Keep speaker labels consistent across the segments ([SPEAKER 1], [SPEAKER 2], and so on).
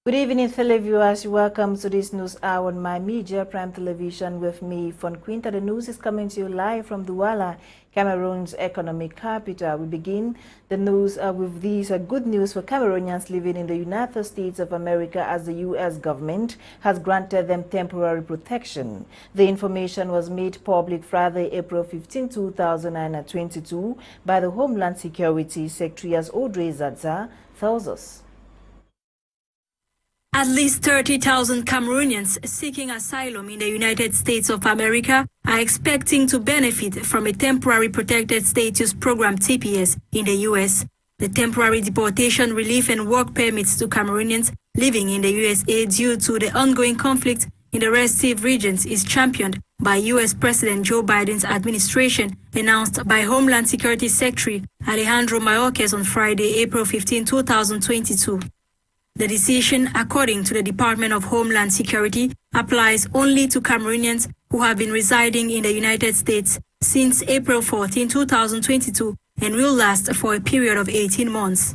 [SPEAKER 1] Good evening, fellow viewers. Welcome to this news hour on My Media Prime Television with me, Fon Quinter. The news is coming to you live from Douala, Cameroon's economic capital. We begin the news with these good news for Cameroonians living in the United States of America, as the U.S. government has granted them temporary protection. The information was made public Friday, April 15, 2022 by the Homeland Security Secretary, as Audrey Zadza tells us.
[SPEAKER 2] At least 30,000 Cameroonians seeking asylum in the United States of America are expecting to benefit from a temporary protected status program TPS in the U.S. The temporary deportation, relief and work permits to Cameroonians living in the USA due to the ongoing conflict in the restive regions is championed by U.S. President Joe Biden's administration, announced by Homeland Security Secretary Alejandro Mayorkas on Friday, April 15, 2022. The decision, according to the Department of Homeland Security, applies only to Cameroonians who have been residing in the United States since April 14, 2022, and will last for a period of 18 months.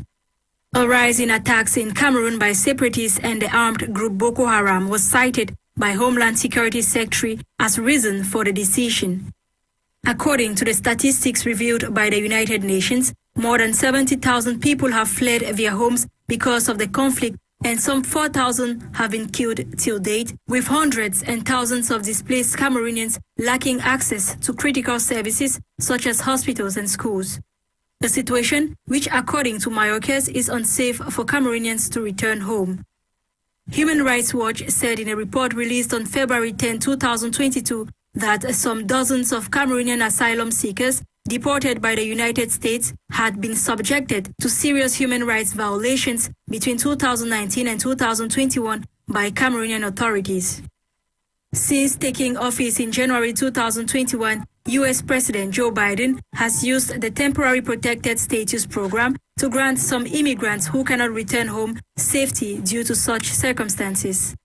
[SPEAKER 2] A rise in attacks in Cameroon by separatists and the armed group Boko Haram was cited by Homeland Security Secretary as reason for the decision. According to the statistics revealed by the United Nations, more than 70,000 people have fled their homes because of the conflict, and some 4,000 have been killed till date, with hundreds and thousands of displaced Cameroonians lacking access to critical services such as hospitals and schools. A situation which, according to Mayorkas, is unsafe for Cameroonians to return home. Human Rights Watch said in a report released on February 10, 2022, that some dozens of Cameroonian asylum seekers deported by the United States had been subjected to serious human rights violations between 2019 and 2021 by Cameroonian authorities. Since taking office in January 2021, U.S. President Joe Biden has used the temporary protected status program to grant some immigrants who cannot return home safety due to such circumstances.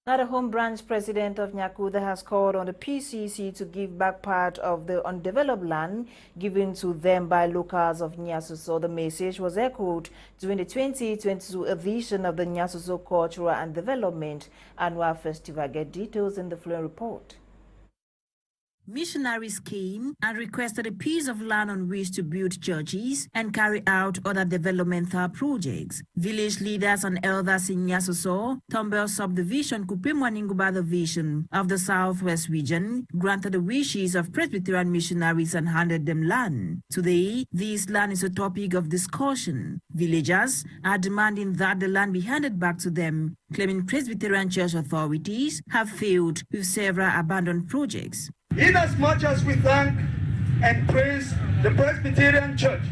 [SPEAKER 1] Now, the Home Branch President of Nyaso has called on the PCC to give back part of the undeveloped land given to them by locals of Nyaso. So the message was echoed during the 2022 edition of the Nyaso Cultural and Development Annual Festival. Get details in the following report.
[SPEAKER 3] Missionaries came and requested a piece of land on which to build churches and carry out other developmental projects. Village leaders and elders in Nyaso, Tombel subdivision, Kupemwaninguba division of the Southwest region, granted the wishes of Presbyterian missionaries and handed them land. Today, this land is a topic of discussion. Villagers are demanding that the land be handed back to them, claiming Presbyterian Church authorities have failed with several abandoned projects.
[SPEAKER 4] Inasmuch as we thank and praise the Presbyterian Church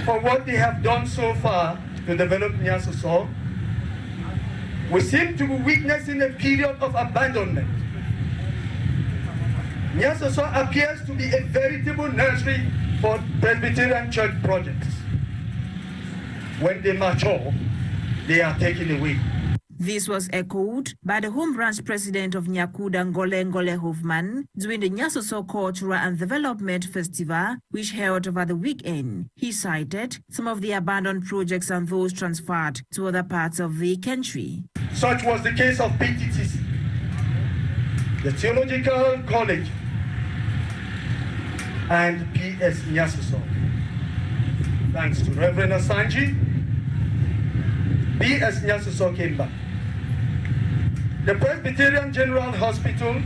[SPEAKER 4] for what they have done so far to develop Nyaso, we seem to be witnessing a period of abandonment. Nyaso appears to be a veritable nursery for Presbyterian Church projects. When they mature, they are taken away.
[SPEAKER 3] This was echoed by the Home Branch President of Nyakuda Ngole Hoffman during the Nyaso Cultural and Development Festival, which held over the weekend. He cited some of the abandoned projects and those transferred to other parts of the country.
[SPEAKER 4] Such was the case of PTTC, the Theological College, and PS Nyaso. Thanks to Reverend Asanji, PS Nyaso came back. The Presbyterian General Hospital,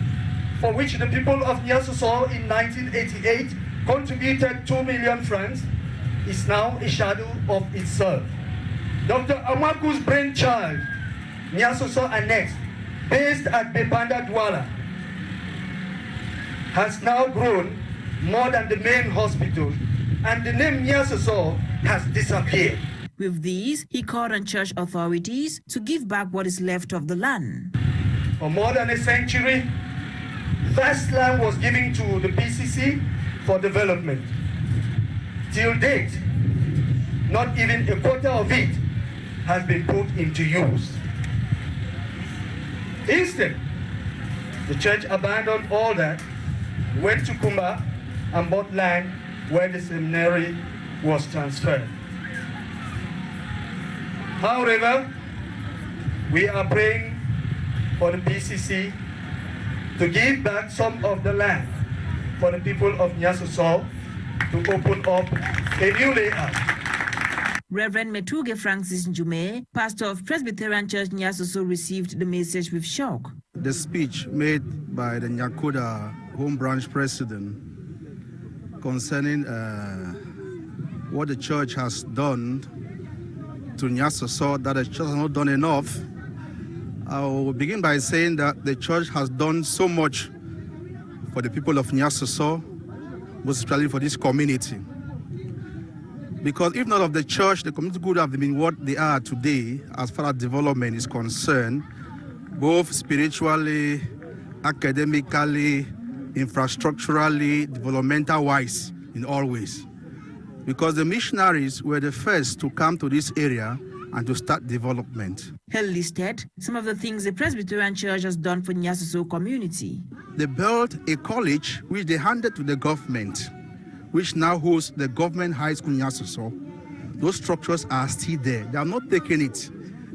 [SPEAKER 4] for which the people of Nyaso in 1988 contributed 2 million francs, is now a shadow of itself. Dr. Amaku's brainchild, Nyaso Annex, based at Bebanda Douala, has now grown more than the main hospital, and the name Nyaso has disappeared.
[SPEAKER 3] With these, he called on church authorities to give back what is left of the land.
[SPEAKER 4] For more than a century, vast land was given to the PCC for development. Till date, not even a quarter of it has been put into use. Instead, the church abandoned all that, went to Kumba and bought land where the seminary was transferred. However, we are praying for the PCC to give back some of the land for the people of Nyaso to open up a new layout.
[SPEAKER 3] Reverend Metuge Francis Njume, pastor of Presbyterian Church Nyaso, received the message with shock.
[SPEAKER 5] The speech made by the Nyakoda Home Branch President concerning what the church has done to Nyaso, that the church has not done enough. I will begin by saying that the church has done so much for the people of Nyaso, most especially for this community. Because if not of the church, the community could have been what they are today as far as development is concerned, both spiritually, academically, infrastructurally, developmental-wise, in all ways. Because the missionaries were the first to come to this area and to start development.
[SPEAKER 3] He listed some of the things the Presbyterian Church has done for Nyaso community.
[SPEAKER 5] They built a college which they handed to the government, which now hosts the government high school Nyaso. Those structures are still there. They are not taking it.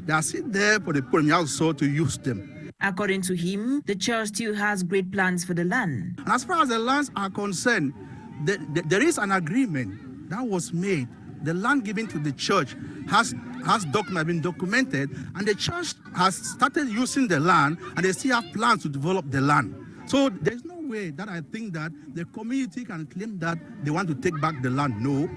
[SPEAKER 5] They are still there for the people of Nyaso to use them.
[SPEAKER 3] According to him, the church still has great plans for the land.
[SPEAKER 5] And as far as the lands are concerned, there is an agreement that was made. The land given to the church has been documented, and the church has started using the land, and they still have plans to develop the land. So there's no way that I think that the community can claim that they want to take back the land. No,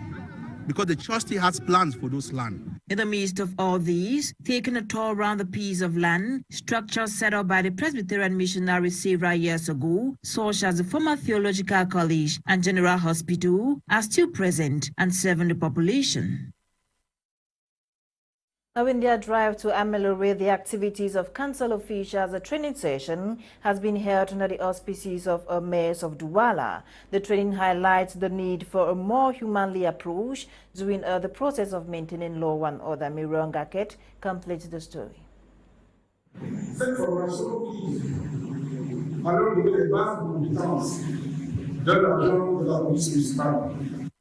[SPEAKER 5] because the church still has plans for those land.
[SPEAKER 3] In the midst of all these, taking a tour around the piece of land, structures set up by the Presbyterian missionaries several years ago, such as the former Theological College and General Hospital, are still present and serving the population.
[SPEAKER 1] Now, in their drive to ameliorate the activities of council officials, a training session has been held under the auspices of mayors of Douala. The training highlights the need for a more humanly approach during the process of maintaining law and order. Miron Gaket completes the story.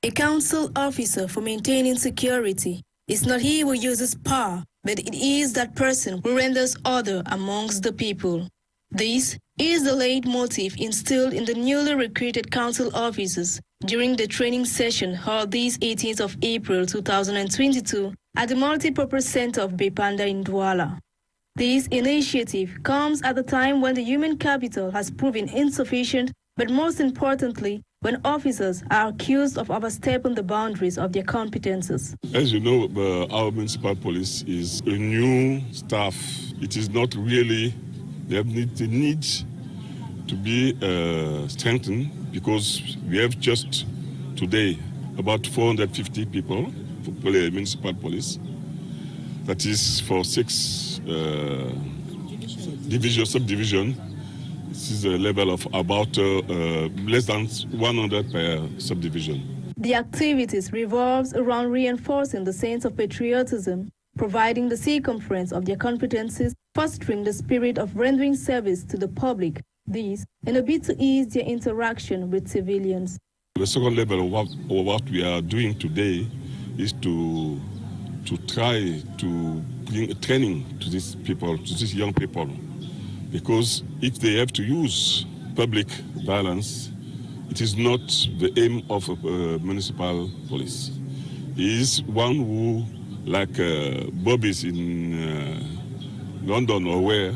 [SPEAKER 2] A council officer for maintaining security it's not he who uses power, but it is that person who renders order amongst the people. This is the leitmotif instilled in the newly recruited council officers during the training session held this 18th of April 2022 at the Multipurpose Center of Bepanda in Douala. This initiative comes at a time when the human capital has proven insufficient, but most importantly, when officers are accused of overstepping the boundaries of their competences.
[SPEAKER 6] As you know, our municipal police is a new staff. It is not really, they need to be strengthened because we have just today about 450 people for municipal police. That is for 6 subdivision. This is a level of about less than 100 per subdivision.
[SPEAKER 2] The activities revolves around reinforcing the sense of patriotism, providing the circumference of their competencies, fostering the spirit of rendering service to the public, these in a bid to ease their interaction with civilians.
[SPEAKER 6] The second level of what we are doing today is to try to bring training to these people, to these young people. Because if they have to use public violence, it is not the aim of a municipal police. It is one who, like Bobby's in London or where,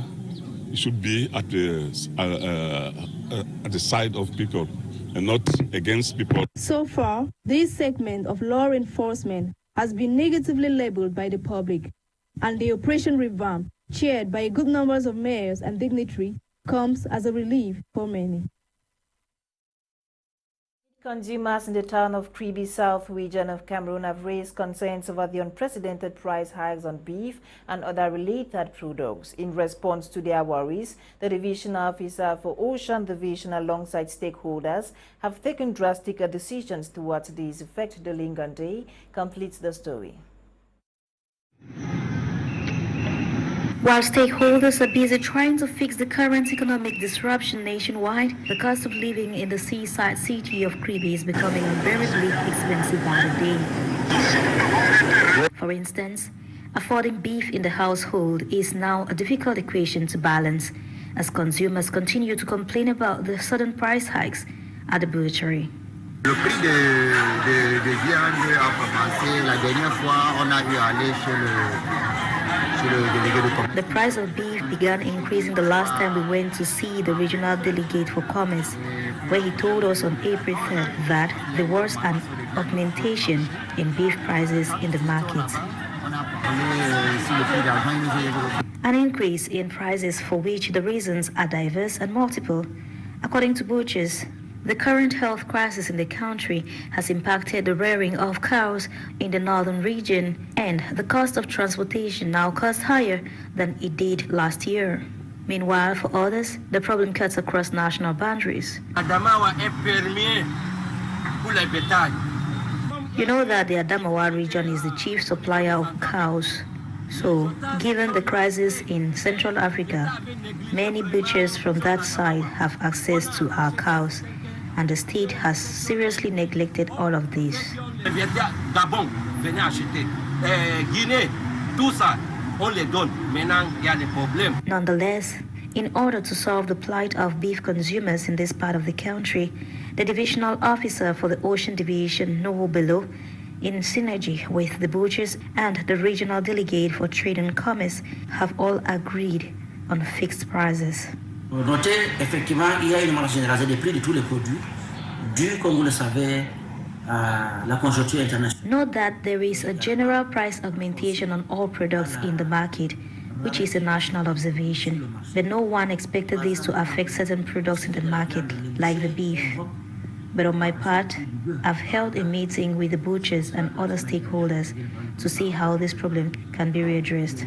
[SPEAKER 6] it should be at the side of people and not against people.
[SPEAKER 2] So far, this segment of law enforcement has been negatively labeled by the public, and the Operation Revamp, chaired by good numbers of mayors and dignitaries, comes as a relief for many.
[SPEAKER 1] Consumers in the town of Kribi, South region of Cameroon, have raised concerns over the unprecedented price hikes on beef and other related products. In response to their worries, the division officer for Ocean Division alongside stakeholders have taken drastic decisions towards this effect. The Lingande completes the story.
[SPEAKER 7] While stakeholders are busy trying to fix the current economic disruption nationwide, the cost of living in the seaside city of Kribi is becoming unbearably expensive by the day. For instance, Affording beef in the household is now a difficult equation to balance as consumers continue to complain about the sudden price hikes at the butchery.
[SPEAKER 8] Le prix de viande a commencé. La dernière fois, on a dû aller chez le délégué de commerce.
[SPEAKER 7] The price of beef began increasing the last time we went to see the regional delegate for commerce, where he told us on April 3rd that there was an augmentation in beef prices in the market. An increase in prices for which the reasons are diverse and multiple. According to butchers, the current health crisis in the country has impacted the rearing of cows in the northern region, and the cost of transportation now costs higher than it did last year. Meanwhile, for others, the problem cuts across national boundaries. You know that the Adamawa region is the chief supplier of cows. So, given the crisis in Central Africa, many butchers from that side have access to our cows, and the state has seriously neglected all of this. Nonetheless, in order to solve the plight of beef consumers in this part of the country, the divisional officer for the Ocean Division, Noel, in synergy with the butchers and the regional delegate for trade and commerce, have all agreed on fixed prices.
[SPEAKER 9] Notez effectivement il y a une augmentation généralisée des prix de tous les produits dû, comme vous le savez, à la conjoncture internationale.
[SPEAKER 7] Note that there is a general price augmentation on all products in the market, which is a national observation, but no one expected this to affect certain products in the market, like the beef. But on my part, I've held a meeting with the butchers and other stakeholders to see how this problem can be readdressed.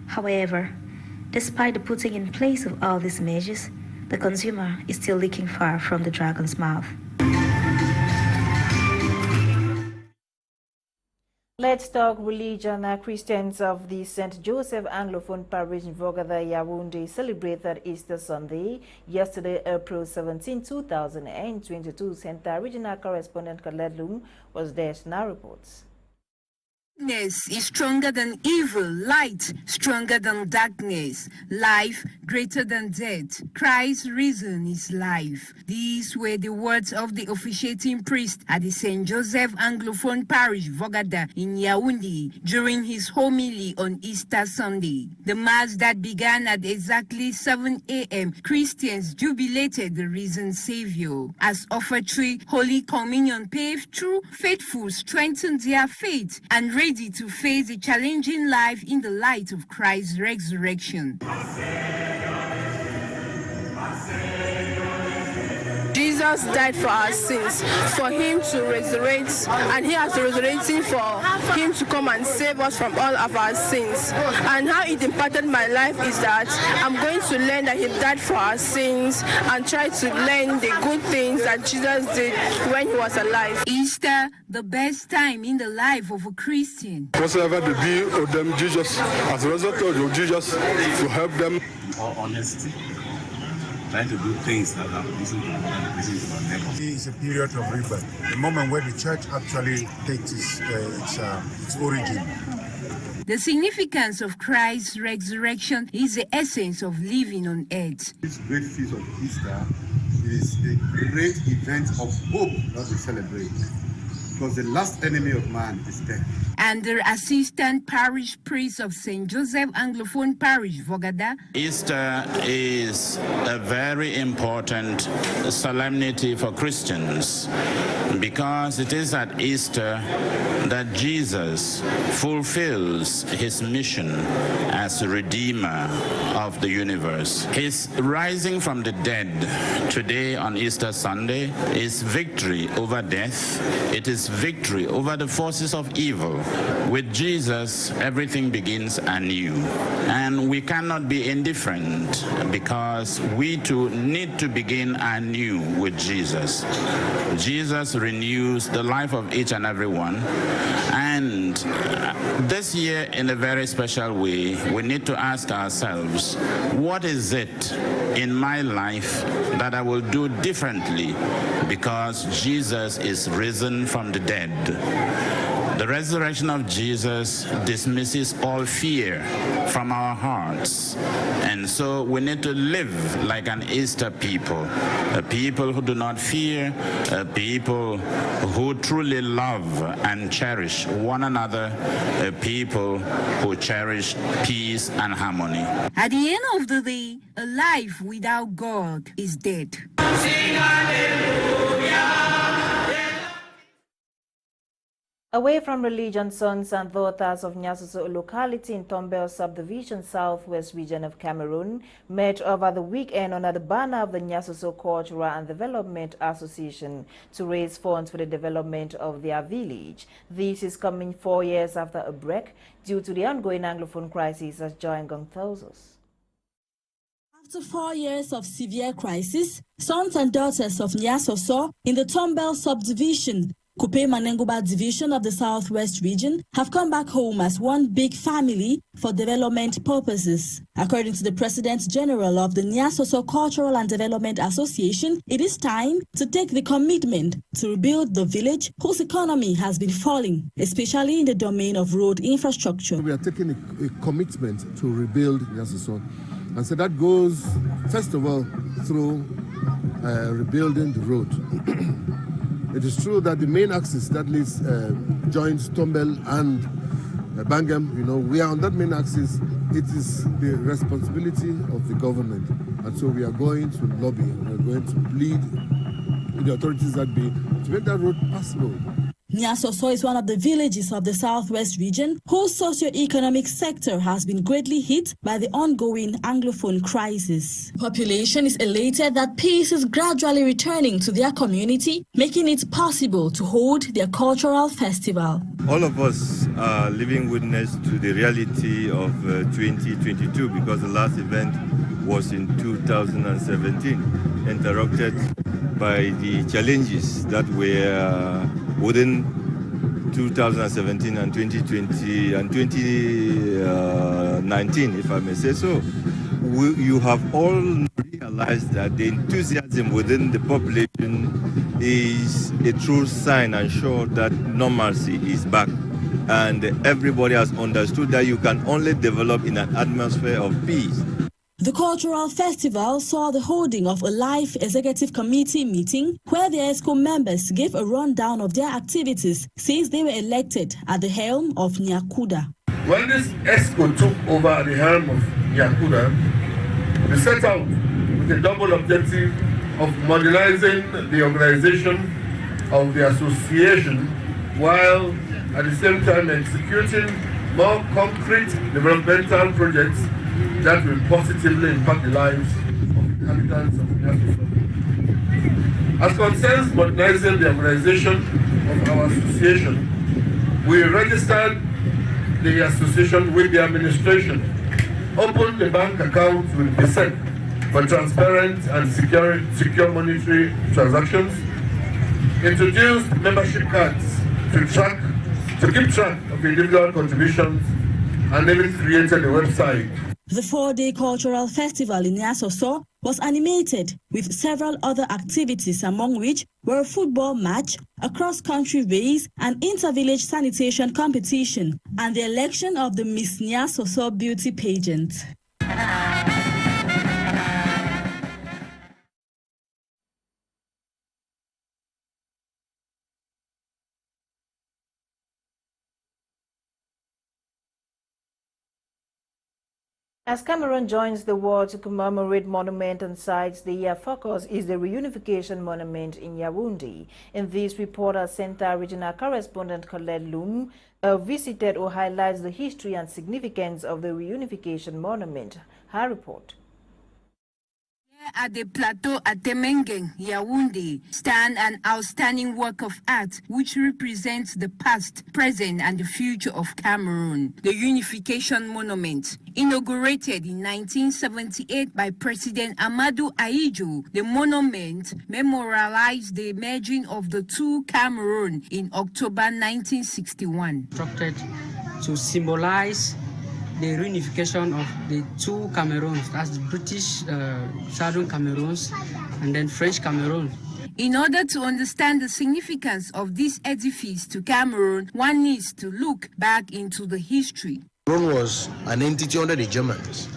[SPEAKER 7] However, despite the putting in place of all these measures, the consumer is still looking far from the dragon's mouth.
[SPEAKER 1] Let's talk religion. Christians of the St. Joseph Anglophone Parish in Vogada, Yaounde celebrated Easter Sunday yesterday, April 17, 2022. Center Regional Correspondent Kaledlum was there. Now reports.
[SPEAKER 10] Darkness is stronger than evil, light stronger than darkness, life greater than death. Christ's reason is life. These were the words of the officiating priest at the St. Joseph Anglophone Parish, Vogada, in Yaounde, during his homily on Easter Sunday. The Mass that began at exactly 7 a.m., Christians jubilated the risen Savior. As offertory, Holy Communion paved through, faithful strengthened their faith and ready to face a challenging life in the light of Christ's resurrection.
[SPEAKER 11] Jesus died for our sins, for him to resurrect, and he has resurrected for him to come and save us from all of our sins. And how it impacted my life is that I'm going to learn that he died for our sins and try to learn the good things that Jesus did when he was alive.
[SPEAKER 10] Easter, the best time in the life of a Christian.
[SPEAKER 12] Whatsoever the be of them, Jesus, as a result of Jesus, to help them.
[SPEAKER 13] In all honesty, trying to do things that are pleasing to God and pleasing to our neighbor.
[SPEAKER 14] It's a period of rebirth, the moment where the church actually takes its origin.
[SPEAKER 10] The significance of Christ's resurrection is the essence of living on earth.
[SPEAKER 13] This great feast of Easter is a great event of hope that we celebrate, because the last enemy of man is death.
[SPEAKER 10] And the assistant parish priest of St. Joseph Anglophone Parish, Vogada.
[SPEAKER 15] Easter is a very important solemnity for Christians because it is at Easter that Jesus fulfills his mission as a redeemer of the universe. His rising from the dead today on Easter Sunday is victory over death. It is victory over the forces of evil. With Jesus, everything begins anew. And we cannot be indifferent because we too need to begin anew with Jesus. Jesus renews the life of each and every one. And this year, in a very special way, we need to ask ourselves, what is it in my life that I will do differently because Jesus is risen from the dead? The resurrection of Jesus dismisses all fear from our hearts. And so we need to live like an Easter people, a people who do not fear, a people who truly love and cherish one another, a people who cherish peace and harmony.
[SPEAKER 10] At the end of the day, a life without God is dead.
[SPEAKER 1] Away from religion, sons and daughters of Nyaso locality in Tombel subdivision, southwest region of Cameroon, met over the weekend under the banner of the Nyaso Cultural and Development Association to raise funds for the development of their village. This is coming 4 years after a break due to the ongoing Anglophone crisis, as Yaounde tells us.
[SPEAKER 2] After 4 years of severe crisis, sons and daughters of Nyaso in the Tombel subdivision, Kupe Manenguba division of the Southwest region, have come back home as one big family for development purposes. According to the President General of the Nyaso Cultural and Development Association, it is time to take the commitment to rebuild the village whose economy has been falling, especially in the domain of road infrastructure.
[SPEAKER 16] We are taking a commitment to rebuild Nyaso. And so that goes, first of all, through rebuilding the road. It is true that the main axis that leads joins Tombel and Bangam, we are on that main axis. It is the responsibility of the government. And so we are going to lobby, we are going to plead with the authorities that be to make that road passable.
[SPEAKER 2] Nyaso is one of the villages of the Southwest region whose socio-economic sector has been greatly hit by the ongoing Anglophone crisis. Population is elated that peace is gradually returning to their community, making it possible to hold their cultural festival.
[SPEAKER 17] All of us are living witness to the reality of 2022 because the last event was in 2017, interrupted by the challenges that were within 2017 and 2020 and 2019, if I may say so. You have all realized that the enthusiasm within the population is a true sign and show that normalcy is back. And everybody has understood that you can only develop in an atmosphere of peace.
[SPEAKER 2] The cultural festival saw the holding of a live executive committee meeting where the ESCO members gave a rundown of their activities since they were elected at the helm of Nyakuda.
[SPEAKER 18] When this ESCO took over at the helm of Nyakuda, we set out with a double objective of modernizing the organization of the association while at the same time executing more concrete developmental projects that will positively impact the lives of the inhabitants of Nyaso. As concerns modernizing the organization of our association, we registered the association with the administration, opened the bank account with PSEC for transparent and secure monetary transactions, introduced membership cards to keep track of individual contributions, and even created a website.
[SPEAKER 2] The 4-day cultural festival in Nyaso was animated with several other activities, among which were a football match, a cross-country race, an inter-village sanitation competition, and the election of the Miss Nyaso beauty pageant.
[SPEAKER 1] As Cameroon joins the war to commemorate monument and sites, the year focus is the reunification monument in Yaounde. In this report, our Center regional correspondent Colette Lum visited or highlights the history and significance of the reunification monument. Her report.
[SPEAKER 10] At the plateau at Temengeng, Yaounde, stand an outstanding work of art which represents the past, present, and the future of Cameroon. The Reunification Monument. Inaugurated in 1978 by President Amadou Ahidjo, the monument memorialized the merging of the two Cameroon in October 1961.
[SPEAKER 19] Constructed to symbolize the reunification of the two Cameroons, that's British Southern Cameroons and then French Cameroon.
[SPEAKER 10] In order to understand the significance of this edifice to Cameroon, one needs to look back into the history.
[SPEAKER 20] Cameroon was an entity under the Germans,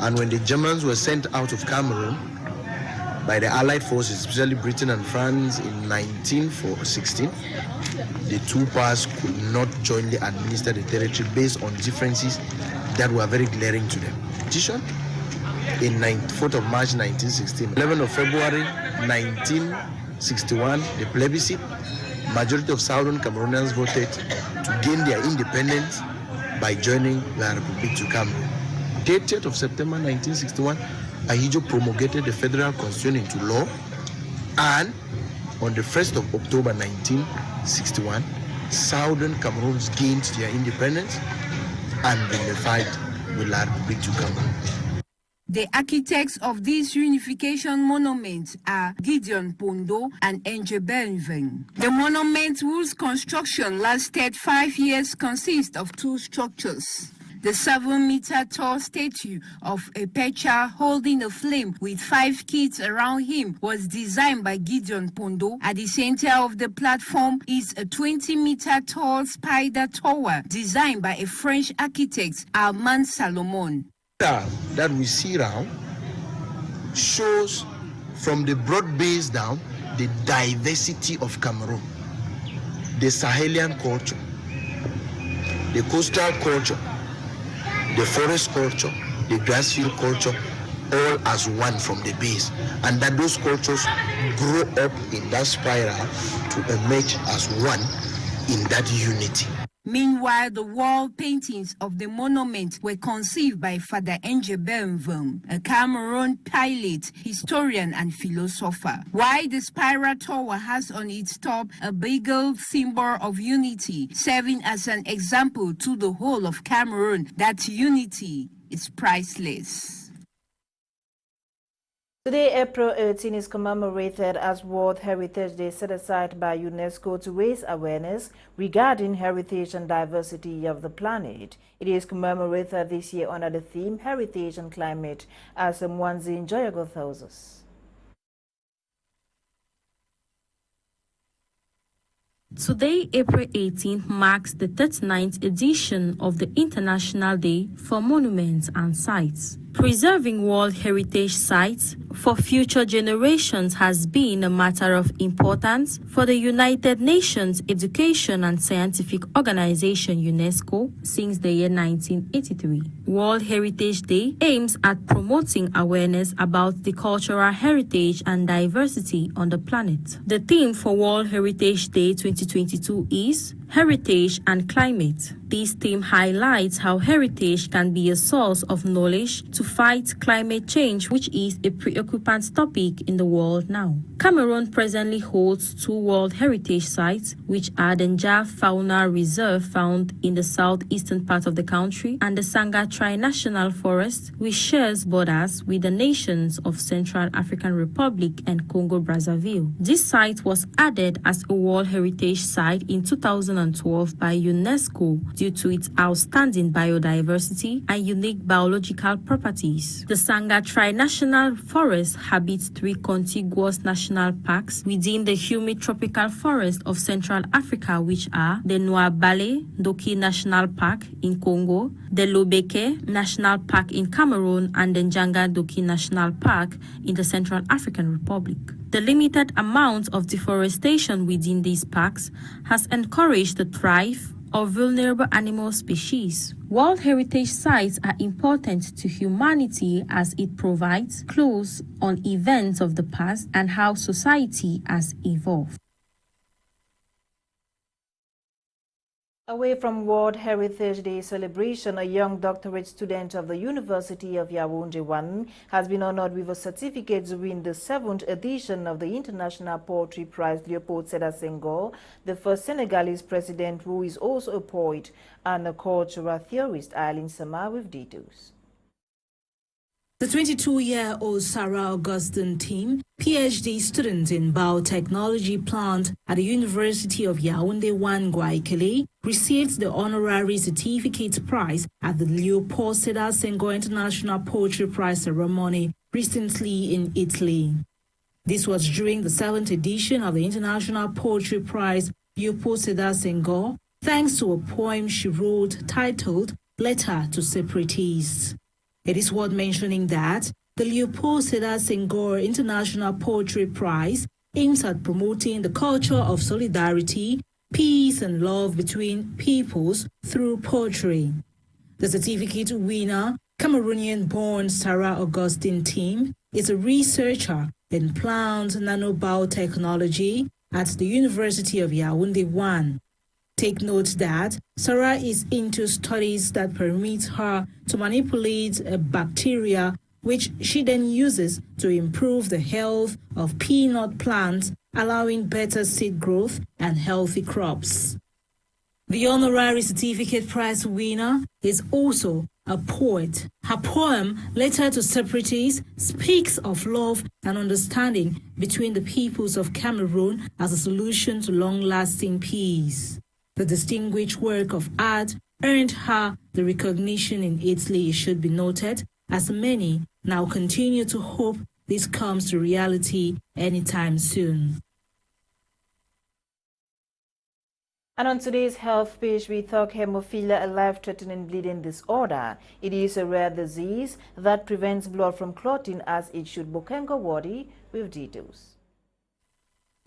[SPEAKER 20] and when the Germans were sent out of Cameroon by the Allied forces, especially Britain and France in 1916, the two powers could not jointly administer the territory based on differences that were very glaring to them. In 4th of March 1916, 11th of February 1961, the plebiscite, majority of Southern Cameroonians voted to gain their independence by joining the Republic to Cameroon. 30th of September 1961, Ahidjo promulgated the federal constitution into law, and on the 1st of October 1961, Southern Cameroons gained their independence and unified with La République du Cameroon.
[SPEAKER 10] The architects of this reunification monument are Gideon Pondo and Benven. The monument, whose construction lasted 5 years, consists of two structures. The 7-meter-tall statue of a Pecha holding a flame with 5 kids around him was designed by Gideon Pondo. At the center of the platform is a 20-meter-tall spider tower designed by a French architect, Armand Salomon.
[SPEAKER 20] That we see now shows from the broad base down the diversity of Cameroon, the Sahelian culture, the coastal culture, the forest culture, the grassfield culture, all as one from the base, and that those cultures grow up in that spiral to emerge as one in that unity.
[SPEAKER 10] Meanwhile, the wall paintings of the monument were conceived by Father Benven, a Cameroon pilot, historian, and philosopher. While the spiral tower has on its top a beagle symbol of unity, serving as an example to the whole of Cameroon that unity is priceless.
[SPEAKER 1] Today, April 18 is commemorated as World Heritage Day, set aside by UNESCO to raise awareness regarding heritage and diversity of the planet. It is commemorated this year under the theme Heritage and Climate, as Mwanzi Njoyago tells us.
[SPEAKER 21] Today, April 18, marks the 39th edition of the International Day for Monuments and Sites. Preserving World Heritage Sites for future generations has been a matter of importance for the United Nations Education and Scientific Organization UNESCO since the year 1983. World Heritage Day aims at promoting awareness about the cultural heritage and diversity on the planet. The theme for World Heritage Day 2022 is Heritage and Climate. This theme highlights how heritage can be a source of knowledge to fight climate change, which is a preoccupant topic in the world now. Cameroon presently holds 2 World Heritage Sites, which are the Nja Fauna Reserve found in the southeastern part of the country and the Sanga Tri-National Forest, which shares borders with the nations of Central African Republic and Congo-Brazzaville. This site was added as a World Heritage Site in 2012 by UNESCO due to its outstanding biodiversity and unique biological properties. The Sanga Tri-National Forest habits 3 contiguous national parks within the humid tropical forest of Central Africa, which are the Noabale Doki National Park in Congo, the Lobeke National Park in Cameroon, and the Njanga Doki National Park in the Central African Republic. The limited amount of deforestation within these parks has encouraged the thrive of vulnerable animal species. World Heritage Sites are important to humanity as it provides clues on events of the past and how society has evolved.
[SPEAKER 1] Away from World Heritage Day celebration, a young doctorate student of the University of Yaounde has been honored with a certificate to win the 7th edition of the International Poetry Prize. Leopold Sedar Senghor, the first Senegalese president who is also a poet and a cultural theorist. Eileen Sama with details.
[SPEAKER 2] The 22-year-old Sarah Augustine Tim, PhD student in biotechnology plant at the University of Yaounde Guayaquil, received the honorary certificate prize at the Leopold Sedar Senghor International Poetry Prize ceremony recently in Italy. This was during the 7th edition of the International Poetry Prize Leopold Sedar Senghor, thanks to a poem she wrote titled Letter to Separatists. It is worth mentioning that the Leopold Sedar Senghor International Poetry Prize aims at promoting the culture of solidarity, peace and love between peoples through poetry. The certificate winner, Cameroonian-born Sarah Augustine Tim, is a researcher in plant nanobiotechnology at the University of Yaounde. Take note that Sarah is into studies that permit her to manipulate a bacteria which she then uses to improve the health of peanut plants, allowing better seed growth and healthy crops. The honorary certificate prize winner is also a poet. Her poem, Letter to Separatists, speaks of love and understanding between the peoples of Cameroon as a solution to long-lasting peace. The distinguished work of art earned her the recognition in Italy, it should be noted, as many now continue to hope this comes to reality anytime soon.
[SPEAKER 1] And on today's health page, we talk hemophilia, a life-threatening bleeding disorder. It is a rare disease that prevents blood from clotting as it should. Bokengo Wadi with details.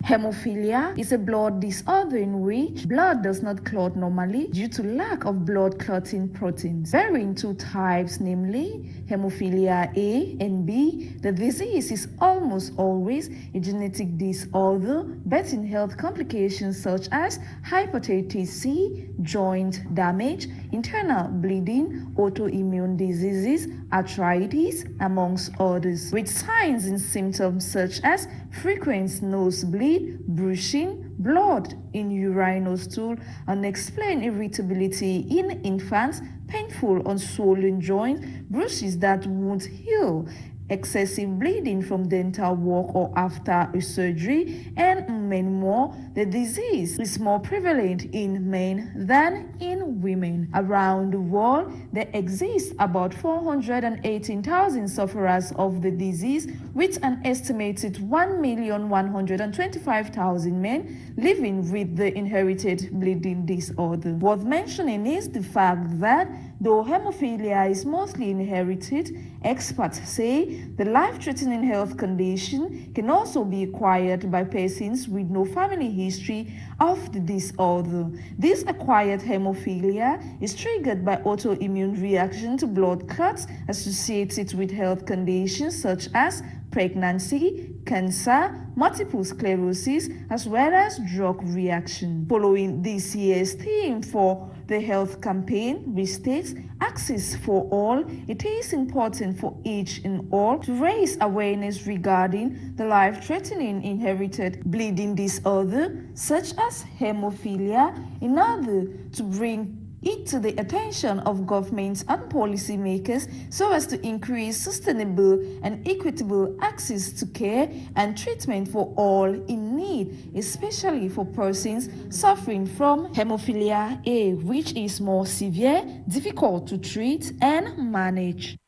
[SPEAKER 4] Hemophilia is a blood disorder in which blood does not clot normally due to lack of blood clotting proteins. Varying two types, namely hemophilia A and B, the disease is almost always a genetic disorder, but in health complications such as hepatitis C, joint damage, internal bleeding, autoimmune diseases, arthritis, amongst others, with signs and symptoms such as frequent nosebleed, bruising, blood in urine or stool, unexplained irritability in infants, painful unswollen joints, bruises that won't heal, excessive bleeding from dental work or after a surgery, and many more. The disease is more prevalent in men than in women. Around the world, there exist about 418,000 sufferers of the disease, with an estimated 1,125,000 men living with the inherited bleeding disorder. Worth mentioning is the fact that though hemophilia is mostly inherited, experts say the life-threatening health condition can also be acquired by persons with no family history of the disorder. This acquired hemophilia is triggered by autoimmune reaction to blood clots associated with health conditions such as pregnancy, cancer, multiple sclerosis, as well as drug reaction. Following this year's theme for the health campaign, which states access for all, it is important for each and all to raise awareness regarding the life-threatening inherited bleeding disorder such as hemophilia in order to bring it to the attention of governments and policymakers so as to increase sustainable and equitable access to care and treatment for all in need, especially for persons suffering from hemophilia A, which is more severe, difficult to treat and manage.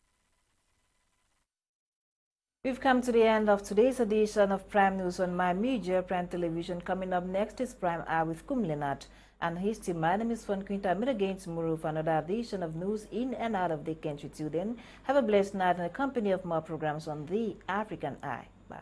[SPEAKER 1] We've come to the end of today's edition of Prime News on My Media, Prime Television. Coming up next is Prime Hour with Kumlenat and his team. My name is Fon Quinter. I'll meet again tomorrow for another edition of news in and out of the country. Till then, have a blessed night in the company of more programs on the African Eye. Bye.